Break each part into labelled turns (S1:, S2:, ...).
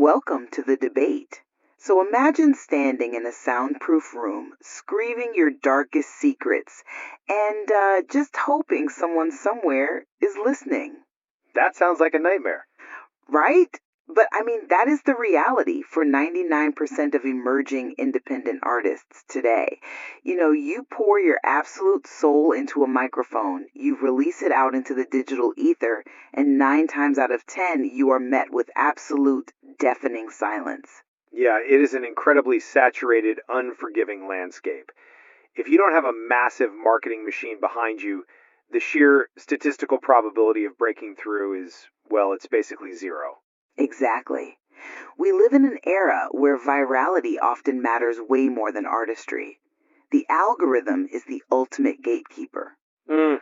S1: Welcome to the debate. So imagine standing in a soundproof room, screaming your darkest secrets, and just hoping someone somewhere is listening.
S2: That sounds like a nightmare.
S1: Right? But I mean, that is the reality for 99% of emerging independent artists today. You pour your absolute soul into a microphone, you release it out into the digital ether, and 9 times out of 10, you are met with absolute deafening silence.
S2: Yeah, it is an incredibly saturated, unforgiving landscape. If you don't have a massive marketing machine behind you, the sheer statistical probability of breaking through is, well, it's basically zero.
S1: Exactly. We live in an era where virality often matters way more than artistry. The algorithm is the ultimate gatekeeper.
S2: Mm,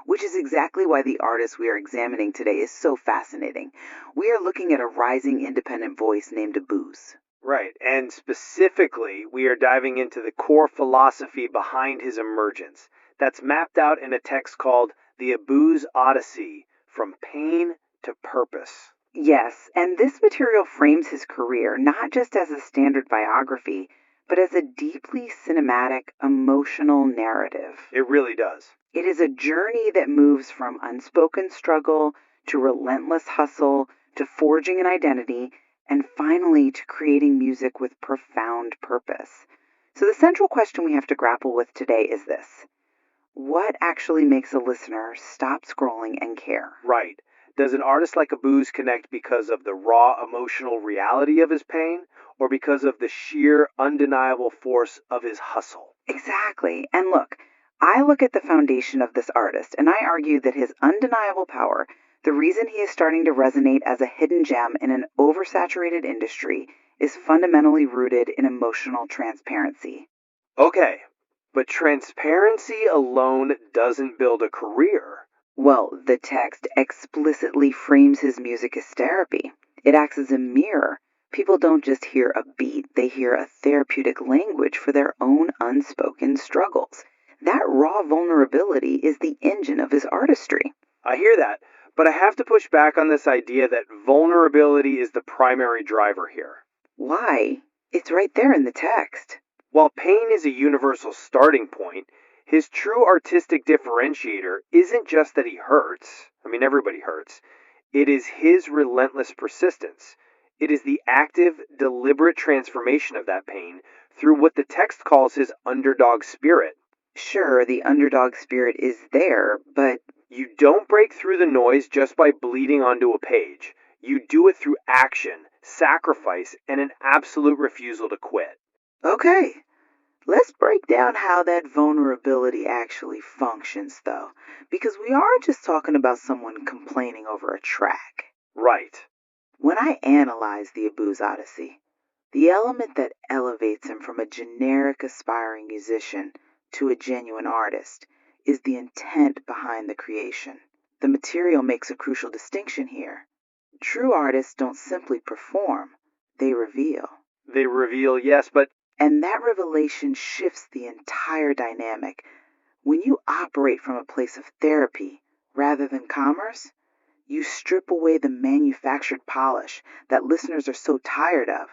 S1: Which is exactly why the artist we are examining today is so fascinating. We are looking at a rising independent voice named Abooze.
S2: right, and specifically, we are diving into the core philosophy behind his emergence. That's mapped out in a text called The Abooze Odyssey, From Pain to Purpose.
S1: Yes, and this material frames his career not just as a standard biography, but as a deeply cinematic, emotional narrative.
S2: It really does.
S1: It is a journey that moves from unspoken struggle to relentless hustle to forging an identity and finally to creating music with profound purpose. So, the central question we have to grapple with today is this: what actually makes a listener stop scrolling and care?
S2: Right. Does an artist like Abooze connect because of the raw emotional reality of his pain or because of the sheer undeniable force of his hustle?
S1: Exactly. And look, I look at the foundation of this artist and I argue that his undeniable power, the reason he is starting to resonate as a hidden gem in an oversaturated industry, is fundamentally rooted in emotional transparency.
S2: Okay, but transparency alone doesn't build a career.
S1: Well, the text explicitly frames his music as therapy. It acts as a mirror. People don't just hear a beat, they hear a therapeutic language for their own unspoken struggles. That raw vulnerability is the engine of his artistry.
S2: I hear that, but I have to push back on this idea that vulnerability is the primary driver here.
S1: Why? It's right there in the text.
S2: While pain is a universal starting point, his true artistic differentiator isn't just that he hurts. I mean, everybody hurts. It is his relentless persistence. It is the active, deliberate transformation of that pain through what the text calls his underdog spirit.
S1: Sure, the underdog spirit is there, but
S2: You don't break through the noise just by bleeding onto a page. You do it through action, sacrifice, and an absolute refusal to quit.
S1: okay. Let's break down how that vulnerability actually functions, though, because we aren't just talking about someone complaining over a track.
S2: Right.
S1: When I analyze the Abooze Odyssey, the element that elevates him from a generic aspiring musician to a genuine artist is the intent behind the creation. The material makes a crucial distinction here. True artists don't simply perform, they reveal.
S2: They reveal, yes, but
S1: And that revelation shifts the entire dynamic. When you operate from a place of therapy rather than commerce, you strip away the manufactured polish that listeners are so tired of.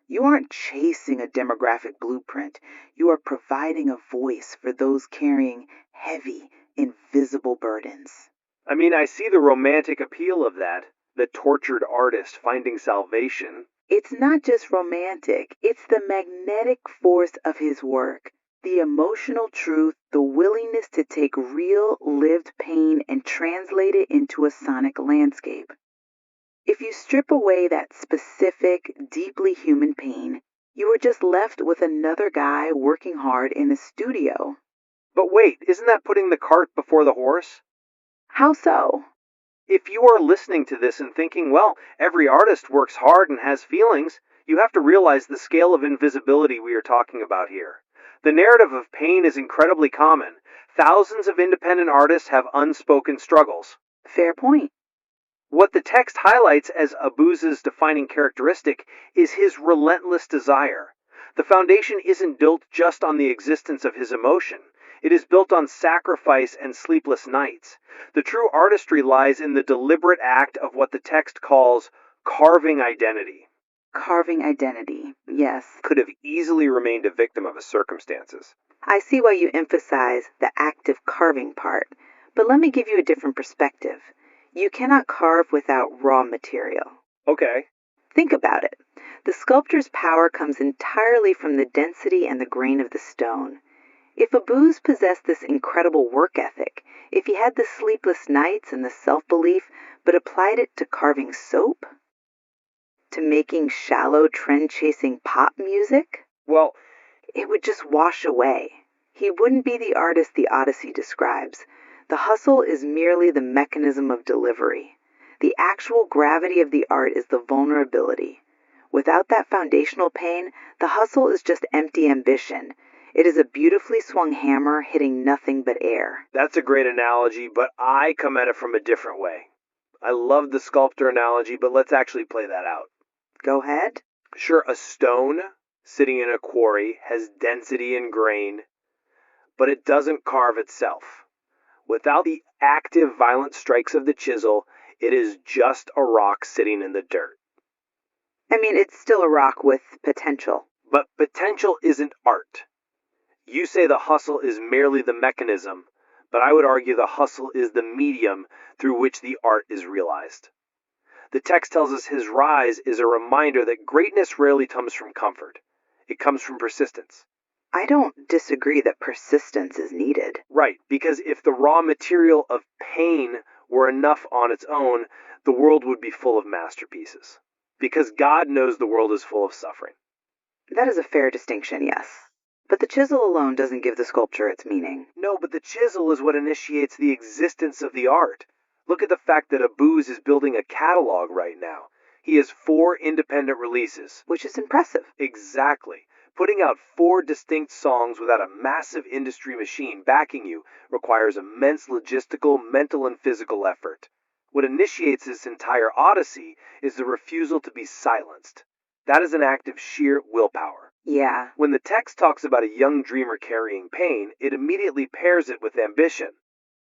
S1: You aren't chasing a demographic blueprint. You are providing a voice for those carrying heavy, invisible burdens.
S2: I mean, I see the romantic appeal of that. The tortured artist finding salvation.
S1: It's not just romantic, it's the magnetic force of his work. The emotional truth, the willingness to take real lived pain and translate it into a sonic landscape. If you strip away that specific, deeply human pain, you are just left with another guy working hard in a studio.
S2: But wait, isn't that putting the cart before the horse?
S1: How so?
S2: If you are listening to this and thinking, well, every artist works hard and has feelings, you have to realize the scale of invisibility we are talking about here. The narrative of pain is incredibly common. Thousands of independent artists have unspoken struggles.
S1: Fair point.
S2: What the text highlights as Abooze's defining characteristic is his relentless desire. The foundation isn't built just on the existence of his emotion. It is built on sacrifice and sleepless nights. The true artistry lies in the deliberate act of what the text calls carving identity.
S1: Carving identity, yes.
S2: Could have easily remained a victim of his circumstances.
S1: I see why you emphasize the active carving part, but let me give you a different perspective. You cannot carve without raw material.
S2: Okay.
S1: Think about it. The sculptor's power comes entirely from the density and the grain of the stone. If Abooze possessed this incredible work ethic, if he had the sleepless nights and the self-belief, but applied it to carving soap, to making shallow trend-chasing pop music,
S2: Well,
S1: it would just wash away. He wouldn't be the artist the Odyssey describes. The hustle is merely the mechanism of delivery. The actual gravity of the art is the vulnerability. Without that foundational pain, the hustle is just empty ambition. It is a beautifully swung hammer hitting nothing but air.
S2: that's a great analogy, but I come at it from a different way. I love the sculptor analogy, but let's actually play that out.
S1: Go ahead.
S2: Sure, a stone sitting in a quarry has density and grain, but it doesn't carve itself. Without the active, violent strikes of the chisel, it is just a rock sitting in the dirt.
S1: I mean, it's still a rock with potential.
S2: But potential isn't art. You say the hustle is merely the mechanism, but I would argue the hustle is the medium through which the art is realized. The text tells us his rise is a reminder that greatness rarely comes from comfort. It comes from persistence.
S1: I don't disagree that persistence is needed.
S2: Right, because if the raw material of pain were enough on its own, the world would be full of masterpieces. Because God knows the world is full of suffering.
S1: That is a fair distinction, yes. But the chisel alone doesn't give the sculpture its meaning.
S2: No, but the chisel is what initiates the existence of the art. Look at the fact that Abooze is building a catalog right now. He has 4 independent releases.
S1: Which is impressive.
S2: Exactly. Putting out 4 distinct songs without a massive industry machine backing you requires immense logistical, mental, and physical effort. What initiates this entire odyssey is the refusal to be silenced. That is an act of sheer willpower.
S1: Yeah.
S2: When the text talks about a young dreamer carrying pain, it immediately pairs it with ambition.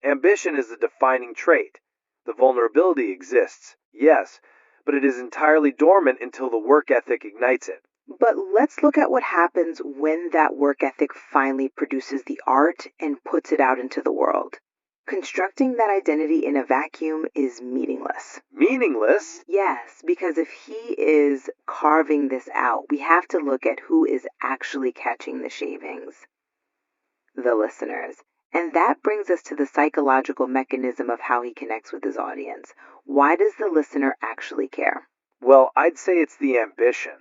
S2: Ambition is the defining trait. The vulnerability exists, yes, but it is entirely dormant until the work ethic ignites it.
S1: But let's look at what happens when that work ethic finally produces the art and puts it out into the world. Constructing that identity in a vacuum is meaningless.
S2: Meaningless?
S1: Yes, because if he is carving this out, we have to look at who is actually catching the shavings. The listeners. And that brings us to the psychological mechanism of how he connects with his audience. Why does the listener actually care?
S2: Well, I'd say it's the ambition.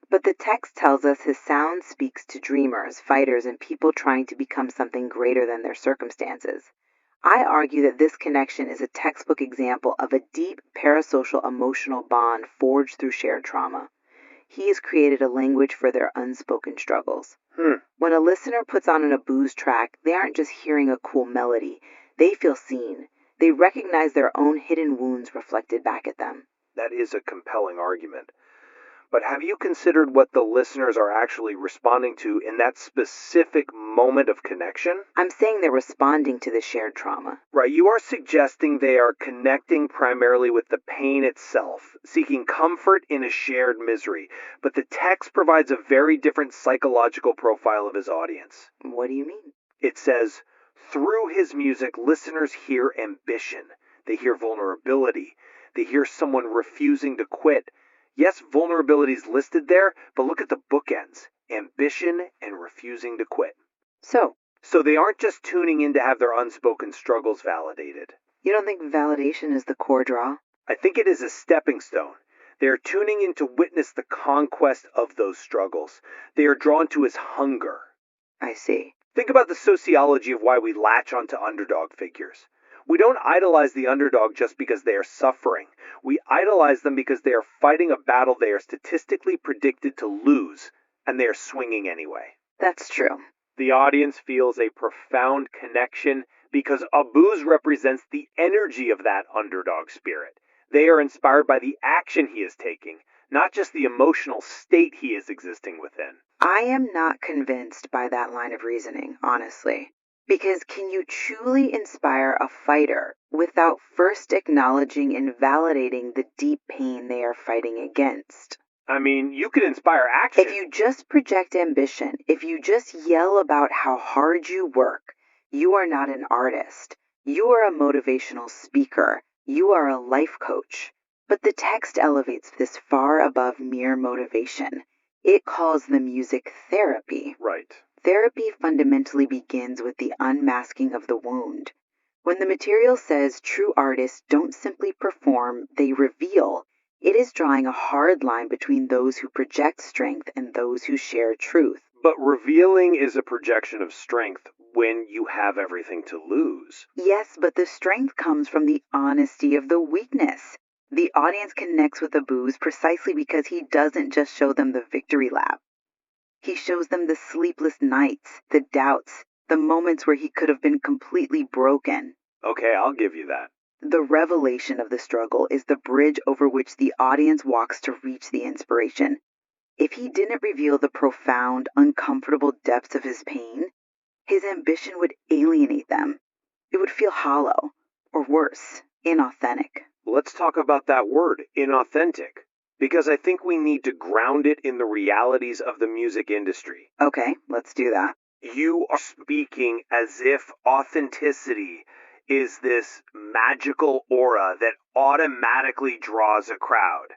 S1: But the text tells us his sound speaks to dreamers, fighters, and people trying to become something greater than their circumstances. I argue that this connection is a textbook example of a deep parasocial emotional bond forged through shared trauma. He has created a language for their unspoken struggles. When a listener puts on an Abooze track, they aren't just hearing a cool melody. They feel seen. They recognize their own hidden wounds reflected back at them.
S2: That is a compelling argument. But have you considered what the listeners are actually responding to in that specific moment of connection?
S1: I'm saying they're responding to the shared trauma.
S2: Right, you are suggesting they are connecting primarily with the pain itself, seeking comfort in a shared misery. But the text provides a very different psychological profile of his audience.
S1: What do you mean?
S2: It says, through his music, listeners hear ambition. They hear vulnerability. They hear someone refusing to quit. Yes, vulnerability is listed there, but look at the bookends. Ambition and refusing to quit.
S1: So
S2: they aren't just tuning in to have their unspoken struggles validated.
S1: you don't think validation is the core draw?
S2: I think it is a stepping stone. They are tuning in to witness the conquest of those struggles. They are drawn to his hunger.
S1: I see.
S2: Think about the sociology of why we latch onto underdog figures. We don't idolize the underdog just because they are suffering. We idolize them because they are fighting a battle they are statistically predicted to lose, and they are swinging anyway.
S1: That's true.
S2: The audience feels a profound connection because Abooze represents the energy of that underdog spirit. They are inspired by the action he is taking, not just the emotional state he is existing within.
S1: I am not convinced by that line of reasoning, honestly. Because can you truly inspire a fighter without first acknowledging and validating the deep pain they are fighting against?
S2: I mean, you could inspire action.
S1: If you just project ambition, if you just yell about how hard you work, you are not an artist. You are a motivational speaker. You are a life coach. But the text elevates this far above mere motivation. It calls the music therapy.
S2: Right.
S1: Therapy fundamentally begins with the unmasking of the wound. When the material says true artists don't simply perform, they reveal, it is drawing a hard line between those who project strength and those who share truth.
S2: But revealing is a projection of strength when you have everything to lose.
S1: Yes, but the strength comes from the honesty of the weakness. The audience connects with Abooze precisely because he doesn't just show them the victory lap. He shows them the sleepless nights, the doubts, the moments where he could have been completely broken.
S2: Okay, I'll give you that.
S1: The revelation of the struggle is the bridge over which the audience walks to reach the inspiration. If he didn't reveal the profound, uncomfortable depths of his pain, his ambition would alienate them. It would feel hollow, or worse, inauthentic.
S2: Let's talk about that word, inauthentic, because I think we need to ground it in the realities of the music industry.
S1: Okay, let's do that.
S2: You are speaking as if authenticity is this magical aura that automatically draws a crowd.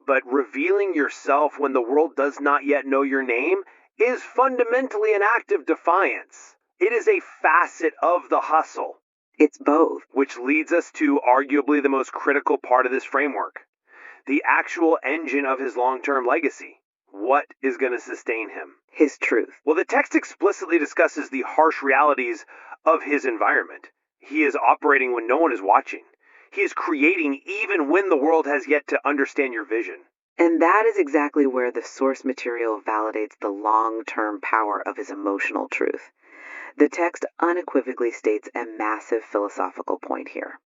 S2: But revealing yourself when the world does not yet know your name is fundamentally an act of defiance. It is a facet of the hustle.
S1: It's both.
S2: Which leads us to arguably the most critical part of this framework. The actual engine of his long-term legacy. What is going to sustain him?
S1: His truth.
S2: Well, the text explicitly discusses the harsh realities of his environment. He is operating when no one is watching. He is creating even when the world has yet to understand your vision.
S1: And that is exactly where the source material validates the long-term power of his emotional truth. The text unequivocally states a massive philosophical point here.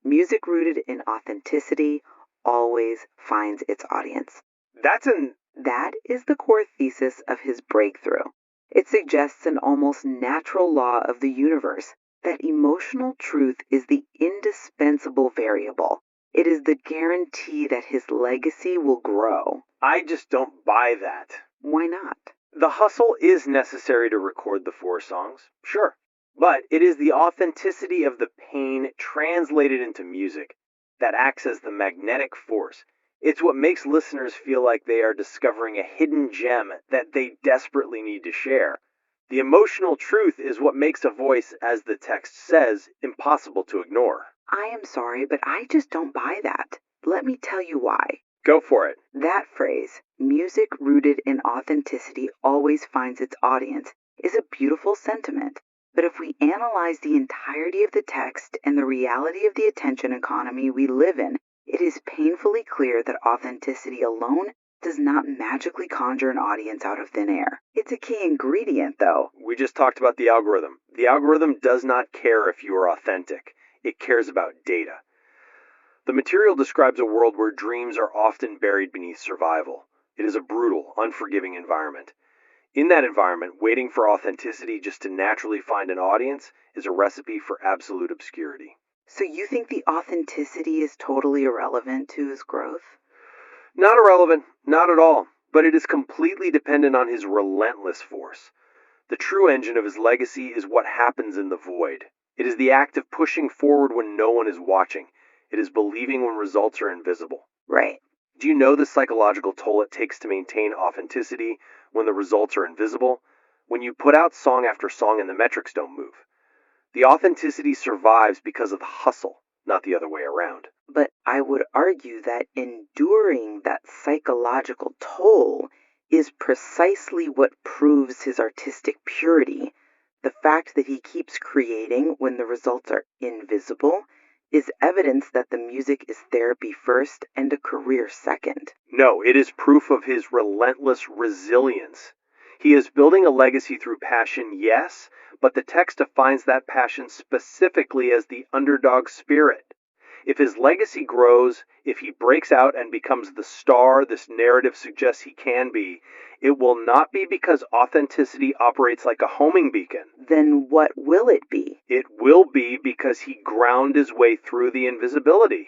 S1: Music rooted in authenticity always finds its audience. That is the core thesis of his breakthrough. It suggests an almost natural law of the universe, that emotional truth is the indispensable variable. It is the guarantee that his legacy will grow.
S2: I just don't buy that.
S1: Why not?
S2: The hustle is necessary to record the 4 songs, sure. But it is the authenticity of the pain translated into music that acts as the magnetic force. It's what makes listeners feel like they are discovering a hidden gem that they desperately need to share. The emotional truth is what makes a voice, as the text says, impossible to ignore.
S1: I am sorry, but I just don't buy that. Let me tell you why.
S2: Go for it.
S1: That phrase, music rooted in authenticity always finds its audience, is a beautiful sentiment. But if we analyze the entirety of the text and the reality of the attention economy we live in, it is painfully clear that authenticity alone does not magically conjure an audience out of thin air. It's a key ingredient, though.
S2: We just talked about the algorithm. The algorithm does not care if you are authentic. It cares about data. The material describes a world where dreams are often buried beneath survival. It is a brutal, unforgiving environment. In that environment, waiting for authenticity just to naturally find an audience is a recipe for absolute obscurity.
S1: So you think the authenticity is totally irrelevant to his growth?
S2: Not irrelevant, not at all, but it is completely dependent on his relentless force. The true engine of his legacy is what happens in the void. It is the act of pushing forward when no one is watching. It is believing when results are invisible.
S1: Right.
S2: Do you know the psychological toll it takes to maintain authenticity when the results are invisible? When you put out song after song and the metrics don't move. The authenticity survives because of the hustle, not the other way around.
S1: But I would argue that enduring that psychological toll is precisely what proves his artistic purity. The fact that he keeps creating when the results are invisible is evidence that the music is therapy first and a career second.
S2: No, it is proof of his relentless resilience. He is building a legacy through passion, yes, but the text defines that passion specifically as the underdog spirit. If his legacy grows, if he breaks out and becomes the star this narrative suggests he can be, it will not be because authenticity operates like a homing beacon.
S1: Then what will it be?
S2: It will be because he ground his way through the invisibility.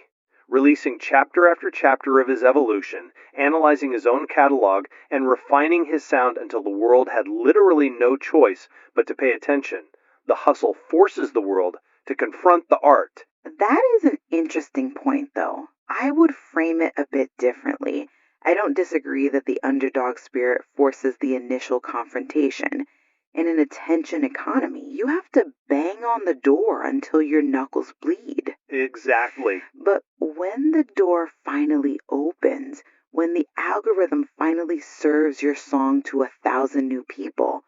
S2: releasing chapter after chapter of his evolution, analyzing his own catalog, and refining his sound until the world had literally no choice but to pay attention. The hustle forces the world to confront the art.
S1: That is an interesting point, though. I would frame it a bit differently. I don't disagree that the underdog spirit forces the initial confrontation. In an attention economy, you have to bang on the door until your knuckles bleed.
S2: Exactly.
S1: But when the door finally opens, when the algorithm finally serves your song to 1,000 new people,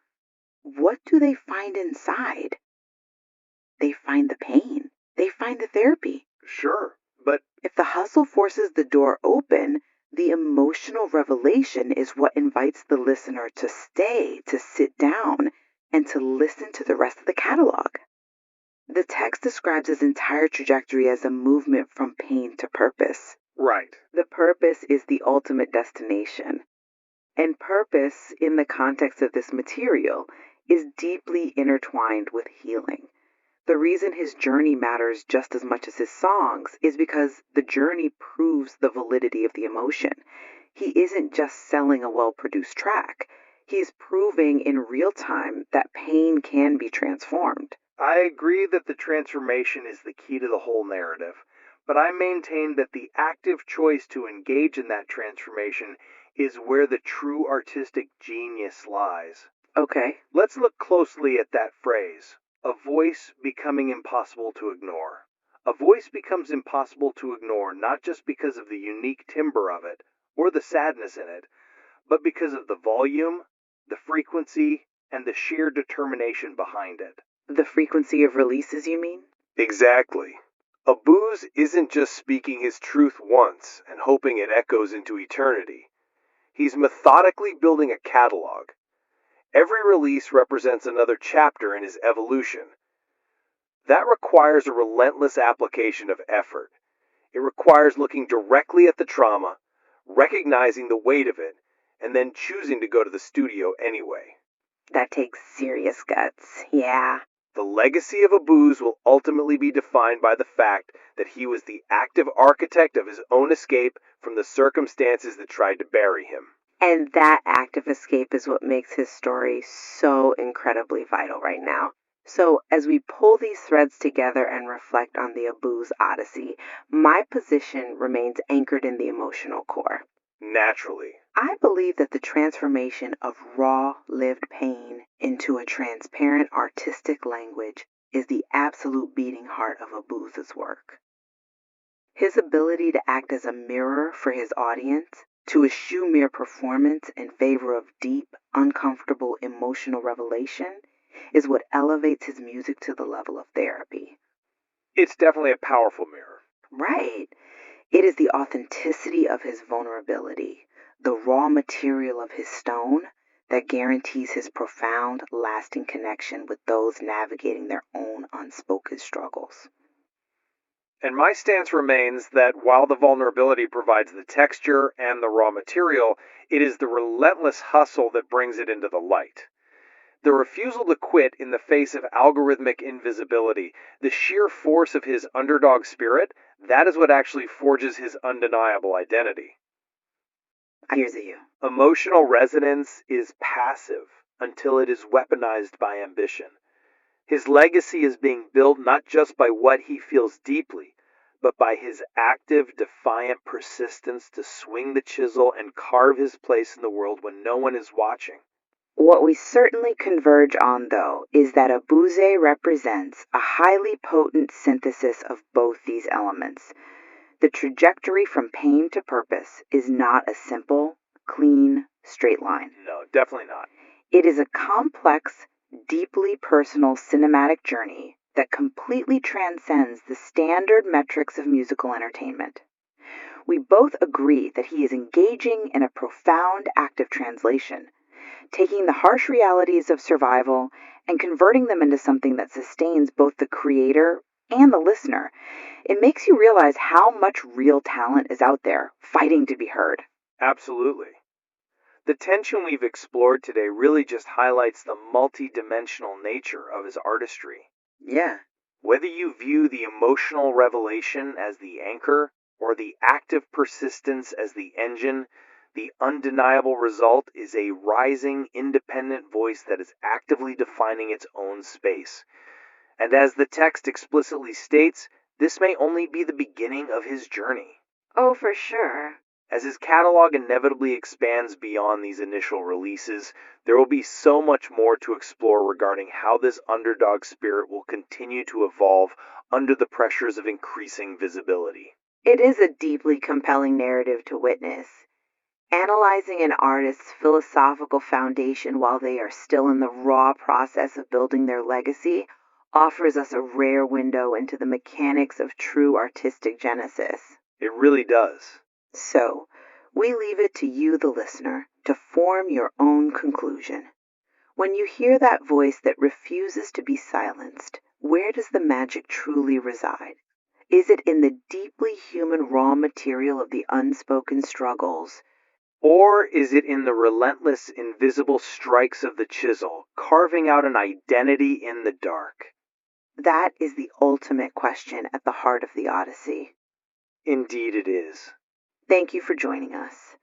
S1: what do they find inside? They find the pain. They find the therapy.
S2: Sure, but
S1: If the hustle forces the door open, the emotional revelation is what invites the listener to stay, to sit down, and to listen to the rest of the catalog. The text describes his entire trajectory as a movement from pain to purpose.
S2: right.
S1: The purpose is the ultimate destination. And purpose, in the context of this material, is deeply intertwined with healing. The reason his journey matters just as much as his songs is because the journey proves the validity of the emotion. He isn't just selling a well-produced track. He's proving in real time that pain can be transformed.
S2: I agree that the transformation is the key to the whole narrative, but I maintain that the active choice to engage in that transformation is where the true artistic genius lies.
S1: Okay.
S2: Let's look closely at that phrase, a voice becoming impossible to ignore. A voice becomes impossible to ignore not just because of the unique timbre of it, or the sadness in it, but because of the volume, the frequency, and the sheer determination behind it.
S1: The frequency of releases, you mean?
S2: Exactly. Abooze isn't just speaking his truth once and hoping it echoes into eternity. He's methodically building a catalog. Every release represents another chapter in his evolution. That requires a relentless application of effort. It requires looking directly at the trauma, recognizing the weight of it, and then choosing to go to the studio anyway.
S1: That takes serious guts. Yeah.
S2: The legacy of Abooze will ultimately be defined by the fact that he was the active architect of his own escape from the circumstances that tried to bury him.
S1: And that active escape is what makes his story so incredibly vital right now. So, as we pull these threads together and reflect on the Abooze Odyssey, my position remains anchored in the emotional core.
S2: Naturally.
S1: I believe that the transformation of raw, lived pain into a transparent artistic language is the absolute beating heart of Abooze's work. His ability to act as a mirror for his audience, to eschew mere performance in favor of deep, uncomfortable emotional revelation, is what elevates his music to the level of therapy.
S2: It's definitely a powerful mirror.
S1: Right. It is the authenticity of his vulnerability, the raw material of his stone that guarantees his profound, lasting connection with those navigating their own unspoken struggles.
S2: And my stance remains that while the vulnerability provides the texture and the raw material, it is the relentless hustle that brings it into the light. The refusal to quit in the face of algorithmic invisibility, the sheer force of his underdog spirit, that is what actually forges his undeniable identity.
S1: I hear you.
S2: Emotional resonance is passive until it is weaponized by ambition. His legacy is being built not just by what he feels deeply, but by his active, defiant persistence to swing the chisel and carve his place in the world when no one is watching.
S1: What we certainly converge on, though, is that Abooze represents a highly potent synthesis of both these elements. The trajectory from pain to purpose is not a simple, clean, straight line.
S2: No, definitely not.
S1: It is a complex, deeply personal cinematic journey that completely transcends the standard metrics of musical entertainment. We both agree that he is engaging in a profound act of translation, taking the harsh realities of survival and converting them into something that sustains both the creator and the listener. It makes you realize how much real talent is out there fighting to be heard.
S2: Absolutely. The tension we've explored today really just highlights the multi-dimensional nature of his artistry.
S1: Yeah.
S2: Whether you view the emotional revelation as the anchor or the active persistence as the engine, the undeniable result is a rising, independent voice that is actively defining its own space. And as the text explicitly states, this may only be the beginning of his journey.
S1: Oh, for sure.
S2: As his catalog inevitably expands beyond these initial releases, there will be so much more to explore regarding how this underdog spirit will continue to evolve under the pressures of increasing visibility.
S1: It is a deeply compelling narrative to witness. Analyzing an artist's philosophical foundation while they are still in the raw process of building their legacy offers us a rare window into the mechanics of true artistic genesis.
S2: It really does.
S1: So, we leave it to you, the listener, to form your own conclusion. When you hear that voice that refuses to be silenced, where does the magic truly reside? Is it in the deeply human raw material of the unspoken struggles?
S2: Or is it in the relentless, invisible strikes of the chisel, carving out an identity in the dark?
S1: That is the ultimate question at the heart of the Odyssey.
S2: Indeed it is.
S1: Thank you for joining us.